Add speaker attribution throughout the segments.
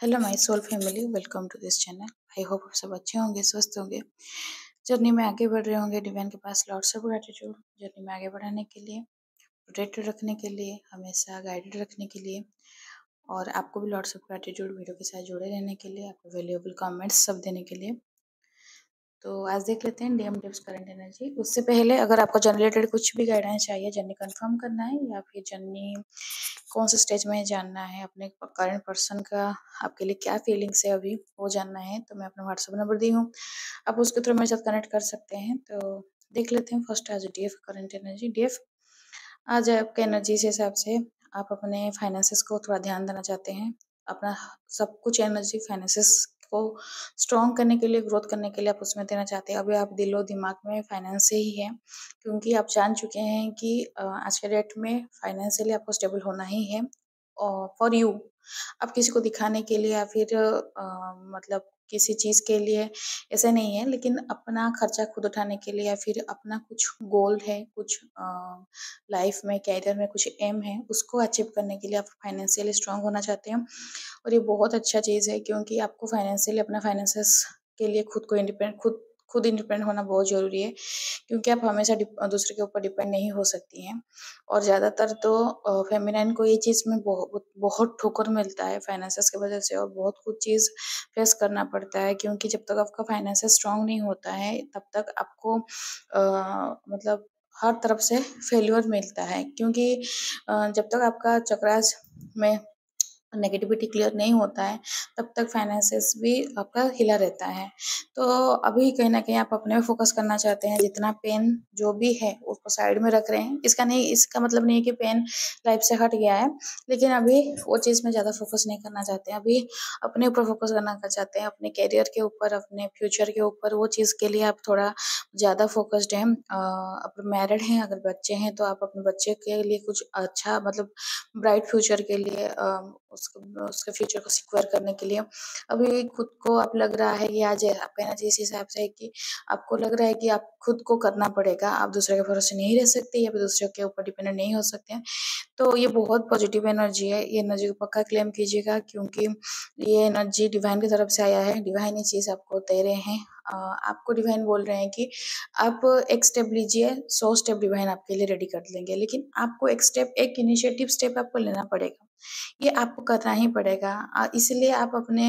Speaker 1: Hello my soul family, welcome to this channel. I hope आप सब अच्छे होंगे, स्वस्थ होंगे, जर्नी में आगे बढ़ रहे होंगे। डिवाइन के पास लॉट्स ऑफ ग्रैटिट्यूड, जर्नी में आगे बढ़ाने के लिए, प्रोटेक्टेड रखने के लिए, हमेशा गाइडेड रखने के लिए, और आपको भी लॉट्स ऑफ ग्रैटिट्यूड वीडियो के साथ जुड़े रहने के लिए, आपको वैल्यूएबल कमेंट्स सब देने के लिए। तो आज देख लेते हैं डीएम टिप्स करंट एनर्जी। उससे पहले अगर आपको जर्नी रिलेटेड कुछ भी गाइडेंस चाहिए, जर्नी कंफर्म करना है या फिर जर्नी कौन से स्टेज में जानना है, अपने करंट पर्सन का आपके लिए क्या फीलिंग्स है अभी वो जानना है, तो मैं अपना व्हाट्सएप नंबर दी हूँ, आप उसके थ्रू मेरे साथ कनेक्ट कर सकते हैं। तो देख लेते हैं फर्स्ट आज डीएफ करंट एनर्जी। डीएफ आज आपके एनर्जी से हिसाब से आप अपने फाइनेंसेस को थोड़ा ध्यान देना चाहते हैं। अपना सब कुछ एनर्जी फाइनेंसेस को स्ट्रॉन्ग करने के लिए, ग्रोथ करने के लिए आप उसमें देना चाहते हैं। अभी आप दिलो दिमाग में फाइनेंस से ही है, क्योंकि आप जान चुके हैं कि आज के डेट में फाइनेंशियली आपको स्टेबल होना ही है। और फॉर यू, आप किसी को दिखाने के लिए या फिर मतलब किसी चीज़ के लिए ऐसे नहीं है, लेकिन अपना खर्चा खुद उठाने के लिए या फिर अपना कुछ गोल है, कुछ लाइफ में कैरियर में कुछ एम है, उसको अचीव करने के लिए आप फाइनेंशियली स्ट्रांग होना चाहते हैं। और ये बहुत अच्छा चीज़ है, क्योंकि आपको फाइनेंशियली अपना फाइनेंसेस के लिए खुद इंडिपेंडेंट होना बहुत ज़रूरी है, क्योंकि आप हमेशा दूसरे के ऊपर डिपेंड नहीं हो सकती हैं। और ज़्यादातर तो फेमिनाइन को ये चीज़ में बहुत बहुत ठोकर मिलता है फाइनेंसेस की वजह से, और बहुत कुछ चीज़ फेस करना पड़ता है, क्योंकि जब तक आपका फाइनेंसेस स्ट्रांग नहीं होता है तब तक आपको मतलब हर तरफ से फेल्योर मिलता है, क्योंकि जब तक आपका चक्रास में नेगेटिविटी क्लियर नहीं होता है तब तक फाइनेंसेस भी आपका हिला रहता है। तो अभी कहीं न कहीं आप अपने पे फोकस करना चाहते हैं, जितना पेन जो भी है उसको साइड में रख रहे हैं। इसका मतलब नहीं है कि पेन लाइफ से हट गया है, लेकिन अभी वो चीज़ में ज़्यादा फोकस नहीं करना चाहते हैं। अभी अपने ऊपर फोकस करना चाहते हैं, अपने करियर के ऊपर, अपने फ्यूचर के ऊपर। वो चीज़ के लिए आप थोड़ा ज़्यादा फोकस्ड हैं। अगर मैरिड हैं, अगर बच्चे हैं, तो आप अपने बच्चे के लिए कुछ अच्छा मतलब ब्राइट फ्यूचर के लिए उसके फ्यूचर को सिक्योर करने के लिए अभी खुद को आप लग रहा है कि आज आपका एनर्जी इस हिसाब से है कि आपको लग रहा है कि आप खुद को करना पड़ेगा, आप दूसरे के भरोसे नहीं रह सकते या फिर दूसरे के ऊपर डिपेंडेंट नहीं हो सकते हैं। तो ये बहुत पॉजिटिव एनर्जी है, ये एनर्जी को पक्का क्लेम कीजिएगा, क्योंकि ये एनर्जी डिवाइन की तरफ से आया है। डिवाइन ये चीज़ आपको दे रहे हैं। आपको डिवाइन बोल रहे हैं कि आप एक स्टेप लीजिए, 100 स्टेप डिवाइन आपके लिए रेडी कर लेंगे, लेकिन आपको एक इनिशिएटिव स्टेप आपको लेना पड़ेगा। ये आपको करना ही पड़ेगा। इसलिए आप अपने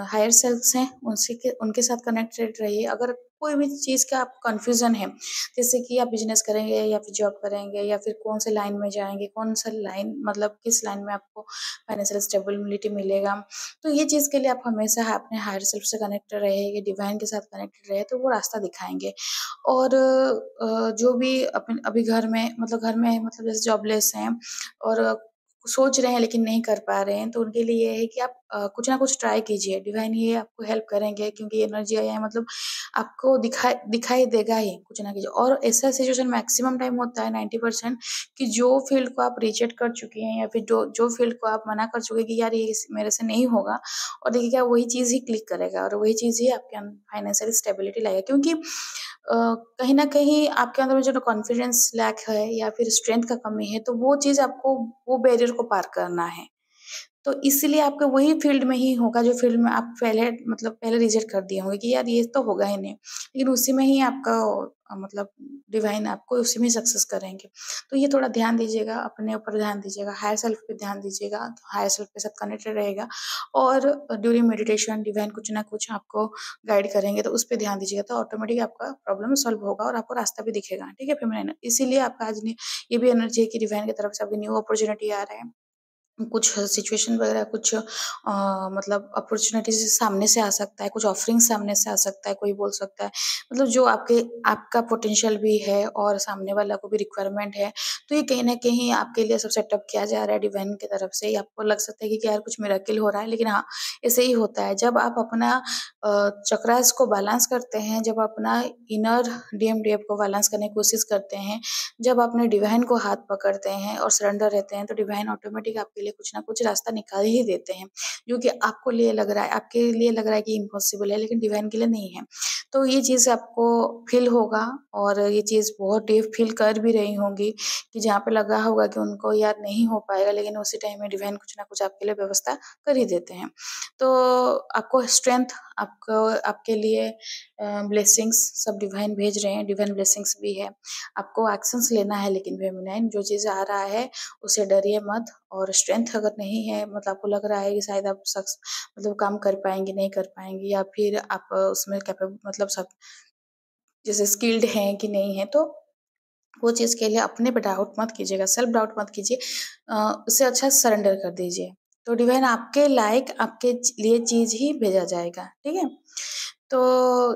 Speaker 1: हायर सेल्फ हैं उनके साथ कनेक्टेड रहिए। अगर कोई भी चीज़ का आपको कन्फ्यूज़न है, जैसे कि आप बिज़नेस करेंगे या फिर जॉब करेंगे या फिर कौन से लाइन में जाएँगे, कौन सा लाइन मतलब किस लाइन में आपको फाइनेंशियल स्टेबिलिटी मिलेगा, तो ये चीज़ के लिए आप हमेशा अपने हायर सेल्फ से कनेक्टेड रहिए, डिवाइन के साथ कनेक्टेड रहिए, तो वो रास्ता दिखाएँगे। और जो भी अपन अभी घर में मतलब जैसे जॉबलेस हैं और सोच रहे हैं लेकिन नहीं कर पा रहे हैं, तो उनके लिए ये है कि आप कुछ ना कुछ ट्राई कीजिए। डिवाइन ये आपको हेल्प करेंगे, क्योंकि एनर्जी आया है मतलब आपको दिखाई देगा ही कुछ ना कुछ। और ऐसा सिचुएशन मैक्सिमम टाइम होता है 90% कि जो फील्ड को आप रिजेक्ट कर चुके हैं या फिर जो फील्ड को आप मना कर चुके हैं कि यार ये मेरे से नहीं होगा, और देखिए क्या वही चीज़ ही क्लिक करेगा और वही चीज़ ही आपके फाइनेंशियल स्टेबिलिटी लाएगा। क्योंकि कहीं न कहीं आपके अंदर में जो कॉन्फिडेंस लैक है या फिर स्ट्रेंथ का कमी है, तो वो चीज़ आपको वो बैरियर को पार करना है। तो इसीलिए आपका वही फील्ड में ही होगा जो फील्ड में आप पहले रिजेक्ट कर दिए होंगे कि यार ये तो होगा ही नहीं। लेकिन उसी में ही आपका मतलब डिवाइन आपको उसी में सक्सेस करेंगे। तो ये थोड़ा ध्यान दीजिएगा, अपने ऊपर ध्यान दीजिएगा, हायर सेल्फ पे ध्यान दीजिएगा, हायर सेल्फ के साथ कनेक्टेड रहेगा। और ड्यूरिंग मेडिटेशन डिवाइन कुछ ना कुछ आपको गाइड करेंगे, तो उस पे ध्यान दीजिएगा, तो ऑटोमेटिक आपका प्रॉब्लम सॉल्व होगा और आपको रास्ता भी दिखेगा। ठीक है फेमिनिन? इसीलिए आपका आज ये भी एनर्जी है कि डिवाइन की तरफ से आपकी न्यू अपॉर्च्युनिटी आ रहा है। कुछ सिचुएशन वगैरह कुछ मतलब अपॉर्चुनिटीज़ सामने से आ सकता है, कुछ ऑफरिंग सामने से आ सकता है, कोई बोल सकता है। मतलब जो आपका पोटेंशियल भी है और सामने वाला को भी रिक्वायरमेंट है, तो ये कहीं न कहीं आपके लिए सब सेटअप किया जा रहा है डिवाइन की तरफ से। आपको लग सकता है कि यार कुछ मिरेकल हो रहा है, लेकिन हाँ, ऐसे ही होता है। जब आप अपना चक्रास को बैलेंस करते हैं, जब अपना इनर डीएमडीएफ को बैलेंस करने की कोशिश करते हैं, जब अपने डिवाइन को हाथ पकड़ते हैं और सरेंडर रहते हैं, तो डिवाइन ऑटोमेटिक आपके लिए कुछ ना कुछ रास्ता निकाल ही देते हैं, जो कि आपको लिए लग रहा है आपके लिए लग रहा है कि इम्पॉसिबल है, लेकिन डिवाइन के लिए नहीं है। तो ये चीज़ आपको फ़ील होगा और ये चीज़ बहुत डीप फ़ील कर भी रही होंगी कि जहाँ पे लगा होगा कि उनको यार नहीं हो पाएगा, लेकिन उसी टाइम में डिवाइन कुछ ना कुछ आपके लिए व्यवस्था कर ही देते हैं। तो आपको स्ट्रेंथ, आपको आपके लिए ब्लेसिंग्स सब डिवाइन भेज रहे हैं, डिवाइन ब्लेसिंग्स भी है। आपको एक्शंस लेना है, लेकिन फेमिनाइन जो चीज़ आ रहा है उससे डरिए मत। और स्ट्रेंथ अगर नहीं है, मतलब आपको लग रहा है कि शायद आप शख्स मतलब काम कर पाएँगे, नहीं कर पाएँगे, या फिर आप उसमें मतलब सब जैसे स्किल्ड हैं कि नहीं है, तो वो चीज़ के लिए अपने पे डाउट मत कीजिएगा, सेल्फ डाउट मत कीजिए। उससे अच्छा सरेंडर कर दीजिए। तो डिवाइन आपके लायक आपके लिए चीज़ ही भेजा जाएगा, ठीक है? तो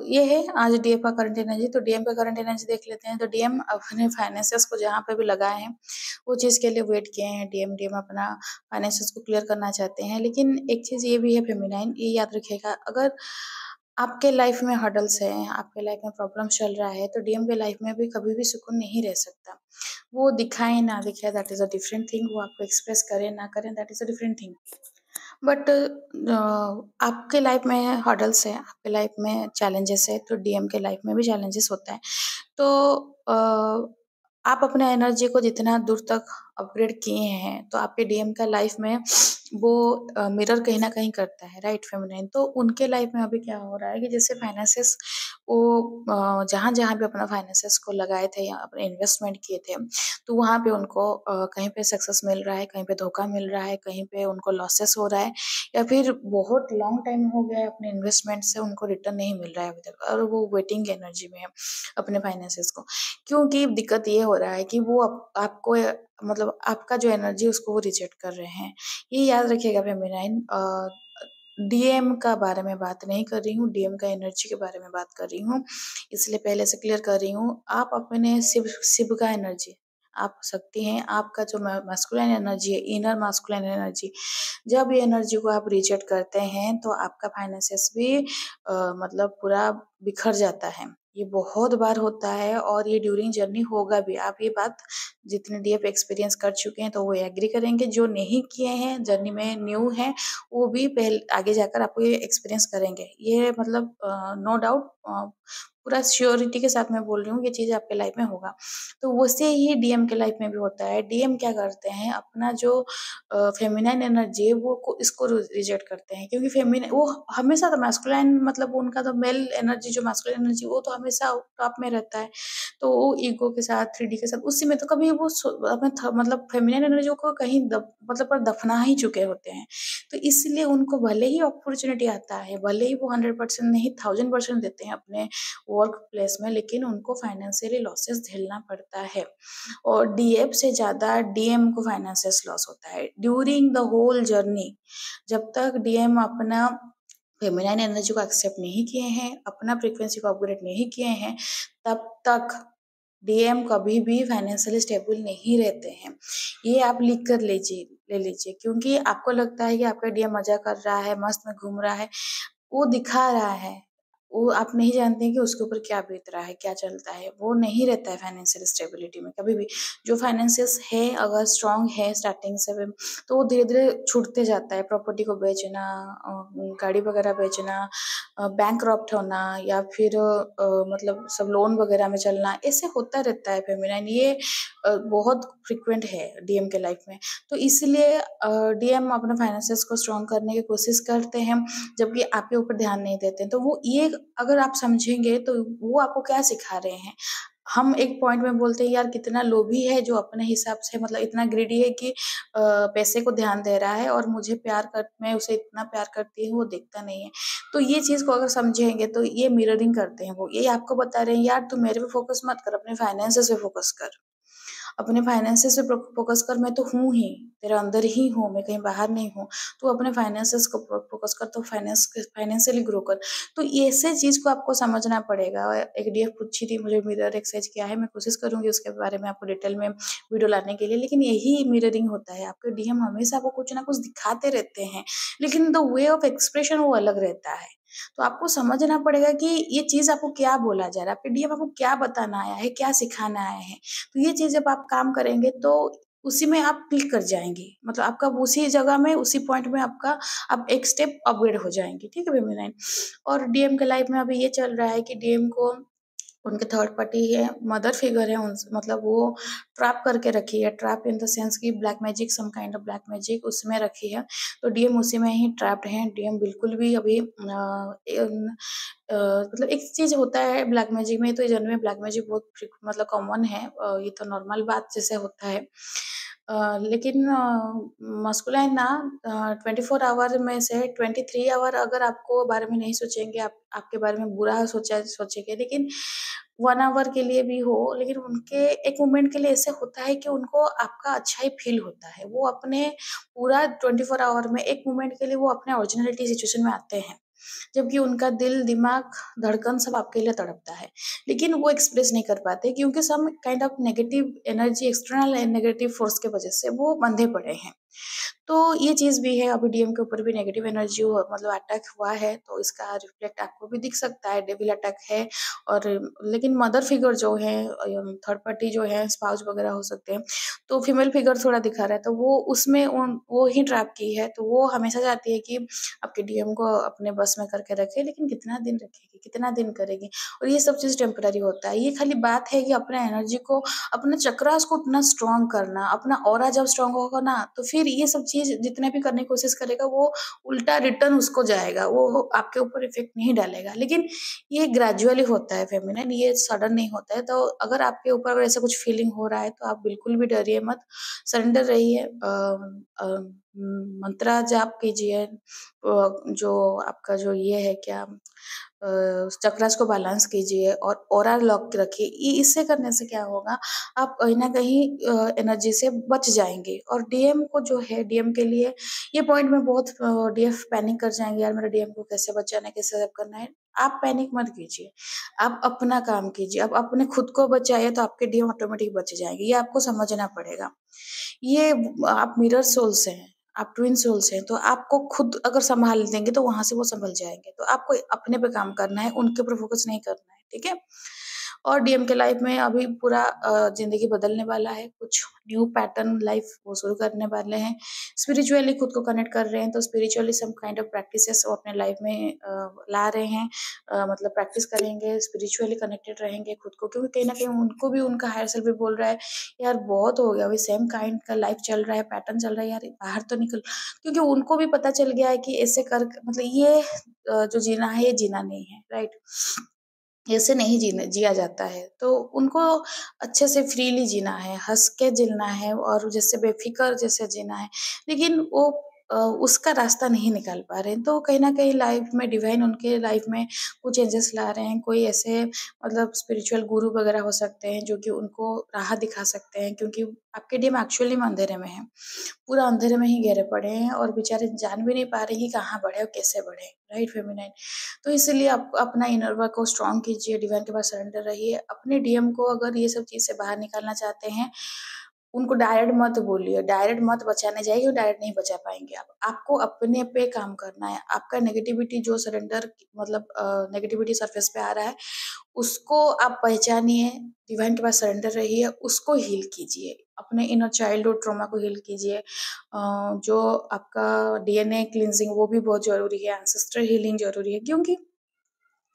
Speaker 1: ये है आज डीएम का करंट एनर्जी। तो डीएम का करंट एनर्जी देख लेते हैं। तो डीएम अपने फाइनेंसेस को जहाँ पे भी लगाए हैं, वो चीज़ के लिए वेट किए हैं। डीएम डीएम अपना फाइनेंसेस को क्लियर करना चाहते हैं। लेकिन एक चीज़ ये भी है फेमिनाइन, ये याद रखिएगा, अगर आपके लाइफ में हर्डल्स हैं, आपके लाइफ में प्रॉब्लम चल रहा है, तो डीएम के लाइफ में भी कभी भी सुकून नहीं रह सकता। वो दिखाए ना दिखाए, that is a different thing. वो आपको एक्सप्रेस करें ना करें, that is a different thing. But आपके लाइफ में हर्डल्स है, आपके लाइफ में चैलेंजेस है, तो डीएम के लाइफ में भी चैलेंजेस होता है। तो आप अपने एनर्जी को जितना दूर तक अपग्रेड किए हैं, तो आपके डीएम का लाइफ में वो मिरर कहीं न कहीं करता है, राइट फेमिनाइन? तो उनके लाइफ में अभी क्या हो रहा है कि जैसे फाइनेंसेस वो जहाँ-जहाँ भी अपना फाइनेंसेस को लगाए थे या अपने इन्वेस्टमेंट किए थे, तो वहाँ पे उनको कहीं पे सक्सेस मिल रहा है, कहीं पे धोखा मिल रहा है, कहीं पे उनको लॉसेस हो रहा है, या फिर बहुत लॉन्ग टाइम हो गया है अपने इन्वेस्टमेंट से उनको रिटर्न नहीं मिल रहा है अभी तक, और वो वेटिंग एनर्जी में है अपने फाइनेंसेस को। क्योंकि दिक्कत ये हो रहा है कि वो आपको मतलब आपका जो एनर्जी है उसको वो रिजेक्ट कर रहे हैं। ये याद रखिएगा फेमिनाइन। डीएम का बारे में बात नहीं कर रही हूँ, डीएम का एनर्जी के बारे में बात कर रही हूँ, इसलिए पहले से क्लियर कर रही हूँ। आप अपने शिव शिव का एनर्जी आप सकती हैं, आपका जो मास्कुलिन एनर्जी है, इनर मास्कुलिन एनर्जी, जब ये एनर्जी को आप रिजेक्ट करते हैं, तो आपका फाइनेंसेस भी मतलब पूरा बिखर जाता है। ये बहुत बार होता है और ये ड्यूरिंग जर्नी होगा भी। आप ये बात जितने डीएफ एक्सपीरियंस कर चुके हैं, तो वो एग्री करेंगे। जो नहीं किए हैं, जर्नी में न्यू हैं, वो भी आगे जाकर आपको ये एक्सपीरियंस करेंगे। ये मतलब नो डाउट पूरा श्योरिटी के साथ मैं बोल रही हूँ, ये चीज़ आपके लाइफ में होगा। तो वैसे ही डीएम के लाइफ में भी होता है। डीएम क्या करते हैं, अपना जो फेमिनाइन एनर्जी है वो इसको रिजेक्ट करते हैं, क्योंकि फेमिनाइन वो हमेशा तो मैस्कुलाइन, मतलब उनका तो मेल एनर्जी जो मैस्कुलाइन एनर्जी वो तो हमेशा टॉप में रहता है। तो वो ईगो के साथ, 3D के साथ, उसी में तो कभी वो मतलब फेमिनाइन एनर्जी को कहीं मतलब पर दफना ही चुके होते हैं। तो इसलिए उनको भले ही अपॉर्चुनिटी आता है, भले ही वो 100% नहीं 1000% देते हैं अपने वर्क प्लेस में, लेकिन उनको फाइनेंशियली लॉसेस झेलना पड़ता है। और डीएफ से ज़्यादा डीएम को फाइनेंशियल लॉस होता है ड्यूरिंग द होल जर्नी। जब तक डीएम अपना फेमिनाइन एनर्जी को एक्सेप्ट नहीं किए हैं, अपना फ्रीक्वेंसी को अपग्रेड नहीं किए हैं, तब तक डीएम कभी भी फाइनेंशियली स्टेबल नहीं रहते हैं। ये आप लिख कर ले लीजिए, क्योंकि आपको लगता है कि आपका डीएम मज़ा कर रहा है, मस्त में घूम रहा है, वो दिखा रहा है। वो आप नहीं जानते हैं कि उसके ऊपर क्या बीत रहा है, क्या चलता है। वो नहीं रहता है फाइनेंशियल स्टेबिलिटी में कभी भी। जो फाइनेंसेस है अगर स्ट्रॉन्ग है स्टार्टिंग से भी, तो वो धीरे-धीरे छूटते जाता है। प्रॉपर्टी को बेचना, गाड़ी वगैरह बेचना, बैंकरप्ट होना, या फिर मतलब सब लोन वगैरह में चलना, ऐसे होता रहता है फेमिनाइन। ये बहुत फ्रीक्वेंट है डीएम के लाइफ में। तो इसलिए डीएम अपने फाइनेंसेस को स्ट्रॉन्ग करने की कोशिश करते हैं, जबकि आपके ऊपर ध्यान नहीं देते हैं। तो वो ये अगर आप समझेंगे, तो वो आपको क्या सिखा रहे हैं। हम एक पॉइंट में बोलते हैं यार कितना लोभी है जो अपने हिसाब से, मतलब इतना ग्रीडी है कि पैसे को ध्यान दे रहा है, और मुझे मैं उसे इतना प्यार करती हूँ वो देखता नहीं है। तो ये चीज़ को अगर समझेंगे, तो ये मिररिंग करते हैं वो। ये आपको बता रहे हैं यार तू मेरे पे फोकस मत कर, अपने फाइनेंसेस पे फोकस कर। अपने फाइनेंसेस पे फोकस कर, मैं तो हूँ ही, तेरे अंदर ही हूँ, मैं कहीं बाहर नहीं हूँ। तू अपने फाइनेंसेस को फोकस कर, तो फाइनेंशियली ग्रो कर। तो ऐसे चीज़ को आपको समझना पड़ेगा। एक डीएफ पूछी थी मुझे मिरर एक्सरसाइज क्या है, मैं कोशिश करूँगी उसके बारे में आपको डिटेल में वीडियो लाने के लिए। लेकिन यही मिररिंग होता है, आपके डीएम हमेशा आपको कुछ ना कुछ दिखाते रहते हैं, लेकिन द वे ऑफ एक्सप्रेशन वो अलग रहता है। तो आपको समझना पड़ेगा कि ये चीज़ आपको क्या बोला जा रहा है, आपके डीएम आपको क्या बताना आया है, क्या सिखाना आया है। तो ये चीज़ जब आप काम करेंगे, तो उसी में आप क्लिक कर जाएँगी। मतलब आपका उसी जगह में, उसी पॉइंट में आपका आप एक स्टेप अपग्रेड हो जाएँगी, ठीक है फेमिनाइन। और डीएम के लाइफ में अभी ये चल रहा है कि डीएम को उनके थर्ड पार्टी है, मदर फिगर है, मतलब वो ट्रैप करके रखी है। ट्रैप इन द सेंस कि black magic, some kind of black magic उसमें रखी है। तो डीएम उसी में ही ट्रैप्ड हैं। डीएम बिल्कुल भी अभी मतलब एक चीज़ होता है ब्लैक मैजिक में, तो जनरल में ब्लैक मैजिक बहुत मतलब कॉमन है। ये तो नॉर्मल बात जैसे होता है। लेकिन मस्कुलाइन ना 24 आवर में से 23 आवर अगर आपको बारे में नहीं सोचेंगे, आपके बारे में बुरा सोचेंगे, लेकिन 1 आवर के लिए भी हो, लेकिन उनके एक मोमेंट के लिए ऐसे होता है कि उनको आपका अच्छा ही फ़ील होता है। वो अपने पूरा 24 आवर में एक मोमेंट के लिए वो अपने ओरिजिनलिटी सिचुएशन में आते हैं। जबकि उनका दिल, दिमाग, धड़कन सब आपके लिए तड़पता है। लेकिन वो एक्सप्रेस नहीं कर पाते क्योंकि some kind of negative energy, external negative force की वजह से वो बंधे पड़े हैं। तो ये चीज़ भी है, अभी डीएम के ऊपर भी नेगेटिव एनर्जी मतलब अटैक हुआ है, तो इसका रिफ्लेक्ट आपको भी दिख सकता है, डेविल अटैक है। और लेकिन मदर फिगर जो है, थर्ड पार्टी जो है, स्पाउस वगैरह हो सकते हैं, तो फीमेल फिगर थोड़ा दिखा रहा है, तो वो उसमें वो ही ट्रैप की है, तो वो हमेशा चाहती है कि आपके डीएम को अपने बस में करके रखे, लेकिन कितना दिन रखेगी, कितना दिन करेगी। और ये सब चीज़ टेम्पररी होता है। ये खाली बात है कि अपने एनर्जी को, अपने चक्रास को उतना स्ट्रॉन्ग करना, अपना ऑरा जब स्ट्रॉन्ग होगा ना, तो फिर ये सब चीज़ जितने भी करने की कोशिश करेगा, वो उल्टा रिटर्न उसको जाएगा, वो आपके ऊपर इफ़ेक्ट नहीं डालेगा। लेकिन ये ग्रेजुअली होता है फेमिनिन, ये सडन नहीं होता है। तो अगर आपके ऊपर अगर ऐसा कुछ फीलिंग हो रहा है, तो आप बिल्कुल भी डरिए मत, सरेंडर रहिए। मंत्रा जाप कीजिए, जो आपका जो ये है क्या, चक्रास को बैलेंस कीजिए और ऑरा लॉक रखिए। इससे करने से क्या होगा, आप कहीं न कहीं एनर्जी से बच जाएँगे। और डीएम को जो है, डीएम के लिए ये पॉइंट में बहुत डीएफ पैनिक कर जाएँगे, यार मेरा डीएम को कैसे बचाना है, कैसे सेव करना है। आप पैनिक मत कीजिए, आप अपना काम कीजिए, आप अपने खुद को बचाइए, तो आपके डीएम ऑटोमेटिक बच जाएँगे, ये आपको समझना पड़ेगा। ये आप मिरर सोल्स हैं, आप ट्विन सोल्स हैं, तो आपको खुद अगर सँभाल देंगे, तो वहाँ से वो सँभल जाएँगे। तो आपको अपने पे काम करना है, उनके ऊपर फ़ोकस नहीं करना है, ठीक है? और डीएम के लाइफ़ में अभी पूरा ज़िंदगी बदलने वाला है, कुछ न्यू पैटर्न लाइफ़ वो शुरू करने वाले हैं। स्पिरिचुअली खुद को कनेक्ट कर रहे हैं, तो spiritually some kind of practices वो अपने लाइफ़ में ला रहे हैं। मतलब प्रैक्टिस करेंगे, स्पिरिचुअली कनेक्टेड रहेंगे खुद को, क्योंकि कहीं न कहीं उनको भी उनका हायर सेल्फ भी बोल रहा है, यार बहुत हो गया, अभी सेम काइंड का लाइफ़ चल रहा है, पैटर्न चल रहा है, यार बाहर तो निकल। क्योंकि उनको भी पता चल गया है कि ऐसे कर मतलब ये जो जीना है, ये जीना नहीं है, राइट? ऐसे नहीं जिया जाता है, तो उनको अच्छे से फ्रीली जीना है, हँस के जीना है और जैसे बेफ़िक्र जैसे जीना है। लेकिन वो उसका रास्ता नहीं निकाल पा रहे हैं, तो कहीं न कहीं लाइफ़ में डिवाइन उनके लाइफ़ में कुछ चेंजेस ला रहे हैं। कोई ऐसे मतलब स्पिरिचुअल गुरु वगैरह हो सकते हैं, जो कि उनको राह दिखा सकते हैं, क्योंकि आपके डीएम एक्चुअली में अंधेरे में हैं। पूरा अंधेरे में ही घेरे पड़े हैं और बेचारे जान भी नहीं पा रहे कि कहाँ बढ़े और कैसे बढ़े, राइट फेमिनाइन। तो इसीलिए आप अपना इनर वर्क को स्ट्रॉन्ग कीजिए, डिवाइन के पास सरेंडर रहिए। अपने डीएम को अगर ये सब चीज़ से बाहर निकालना चाहते हैं, उनको डायरेक्ट मत बोलिए, डायरेक्ट मत बचाने जाइए, डायरेक्ट नहीं बचा पाएँगे आप। आपको अपने पे काम करना है। आपका नेगेटिविटी जो सरेंडर मतलब नेगेटिविटी सरफेस पे आ रहा है, उसको आप पहचानिए, डिवाइन के पास सरेंडर रहिए, उसको हील कीजिए। अपने इनर चाइल्डहुड ट्रॉमा को हील कीजिए। जो आपका डीएनए क्लींजिंग वो भी बहुत ज़रूरी है, एंसेस्टर हीलिंग ज़रूरी है, क्योंकि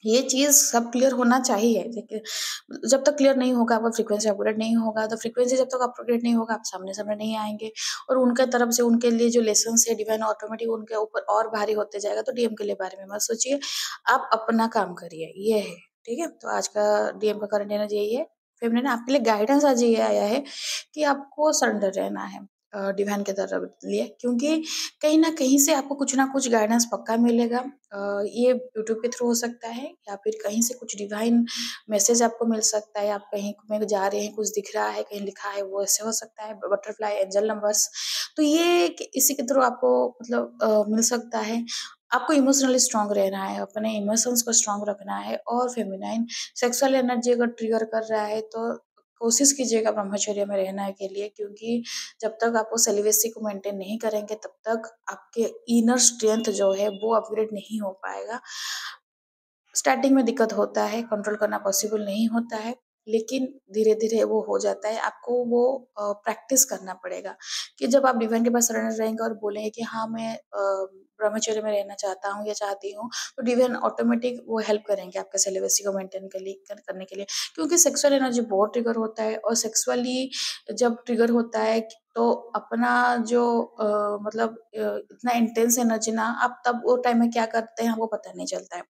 Speaker 1: ये चीज़ सब क्लियर होना चाहिए। देखिए, जब तक क्लियर नहीं होगा, आपका फ्रीक्वेंसी अपग्रेड नहीं होगा, तो फ्रीक्वेंसी जब तक अपग्रेड नहीं होगा, आप सामने-सामने नहीं आएँगे और उनके तरफ से उनके लिए जो लेसन्स है डिवाइन ऑटोमेटिक उनके ऊपर और भारी होते जाएगा। तो डीएम के लिए बारे में मत सोचिए, आप अपना काम करिए, ये है, ठीक है? तो आज का डीएम का करंट एनर्जी यही है। फेमिनिन आपके लिए गाइडेंस आज ये आया है कि आपको सरेंडर रहना है डिवाइन की तरफ लिए, क्योंकि कहीं न कहीं से आपको कुछ ना कुछ गाइडेंस पक्का मिलेगा। ये यूट्यूब के थ्रू हो सकता है या फिर कहीं से कुछ डिवाइन मैसेज आपको मिल सकता है, आप कहीं में जा रहे हैं, कुछ दिख रहा है, कहीं लिखा है, वो ऐसे हो सकता है, बटरफ्लाई, एंजल नंबर्स। तो ये इसी के थ्रू आपको मतलब मिल सकता है। आपको इमोशनली स्ट्रॉन्ग रहना है, अपने इमोशंस को स्ट्रॉन्ग रखना है और फेमिनाइन सेक्सुअल एनर्जी अगर ट्रिगर कर रहा है, तो कोशिश कीजिएगा ब्रह्मचर्य में रहने के लिए, क्योंकि जब तक आप वो सेलिबेसी को मेंटेन नहीं करेंगे, तब तक आपके इनर स्ट्रेंथ जो है वो अपग्रेड नहीं हो पाएगा। स्टार्टिंग में दिक्कत होता है, कंट्रोल करना पॉसिबल नहीं होता है, लेकिन धीरे-धीरे वो हो जाता है। आपको वो प्रैक्टिस करना पड़ेगा कि जब आप डिवाइन के पास सरेंडर रहेंगे और बोलेंगे कि हाँ, मैं ब्रह्मचर्य में रहना चाहता हूँ या चाहती हूँ, तो डिवाइन ऑटोमेटिक वो हेल्प करेंगे आपके सेलिबेसी को मेंटेन के लिए करने के लिए। क्योंकि सेक्सुअल एनर्जी बहुत ट्रिगर होता है और सेक्सुअली जब ट्रिगर होता है तो अपना जो मतलब इतना इंटेंस एनर्जी ना आप तब वो टाइम में क्या करते हैं वो पता नहीं चलता है।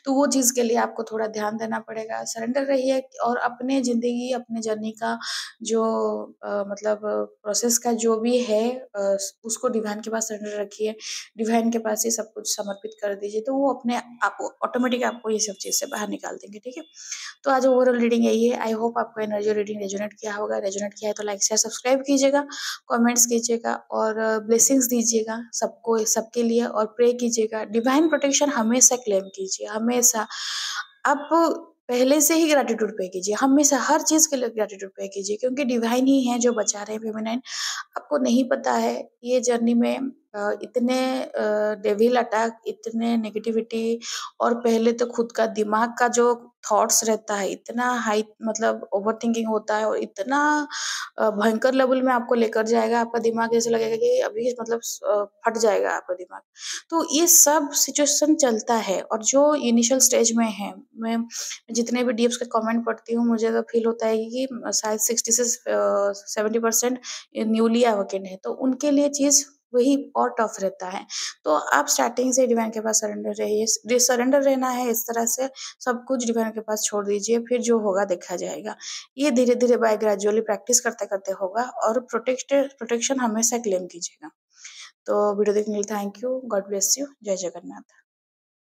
Speaker 1: तो वो चीज़ के लिए आपको थोड़ा ध्यान देना पड़ेगा। सरेंडर रहिए और अपने ज़िंदगी, अपने जर्नी का जो मतलब प्रोसेस का जो भी है उसको डिवाइन के पास सरेंडर रखिए। डिवाइन के पास ही सब कुछ समर्पित कर दीजिए, तो वो अपने आप ऑटोमेटिक आपको ये सब चीज़ से बाहर निकाल देंगे, ठीक है? तो आज ओवरऑल रीडिंग यही है। आई होप आपको एनर्जी रीडिंग रेजोनेट किया होगा। रेजोनेट किया है तो लाइक शेयर सब्सक्राइब कीजिएगा, कमेंट्स कीजिएगा और ब्लेसिंग्स दीजिएगा सबको, सबके लिए, और प्रे कीजिएगा। डिवाइन प्रोटेक्शन हमेशा क्लेम कीजिए, हमेशा। आप पहले से ही ग्रैटिट्यूड पे कीजिए, हमेशा हर चीज़ के लिए ग्रैटिट्यूड पे कीजिए, क्योंकि डिवाइन ही है जो बचा रहे हैं फेमिनाइन। आपको नहीं पता है ये जर्नी में इतने डेविल अटैक, इतने नेगेटिविटी, और पहले तो खुद का दिमाग का जो थॉट्स रहता है, इतना हाई मतलब ओवरथिंकिंग होता है और इतना भयंकर लेवल में आपको लेकर जाएगा, आपका दिमाग ऐसा लगेगा कि अभी मतलब फट जाएगा आपका दिमाग। तो ये सब सिचुएशन चलता है, और जो इनिशियल स्टेज में है, मैं जितने भी डीएप्स के कमेंट पढ़ती हूँ, मुझे तो फील होता है कि शायद 60 से 70% न्यूली अवेकेंड है, तो उनके लिए चीज़ वही और टफ रहता है। तो आप स्टार्टिंग से डिवाइन के पास सरेंडर रहिए। सरेंडर रहना है इस तरह से, सब कुछ डिवाइन के पास छोड़ दीजिए, फिर जो होगा देखा जाएगा। ये धीरे-धीरे बाय ग्रेजुअली प्रैक्टिस करते-करते होगा, और प्रोटेक्शन हमेशा क्लेम कीजिएगा। तो वीडियो देखने के लिए thank you. God bless you. जय जगन्नाथ।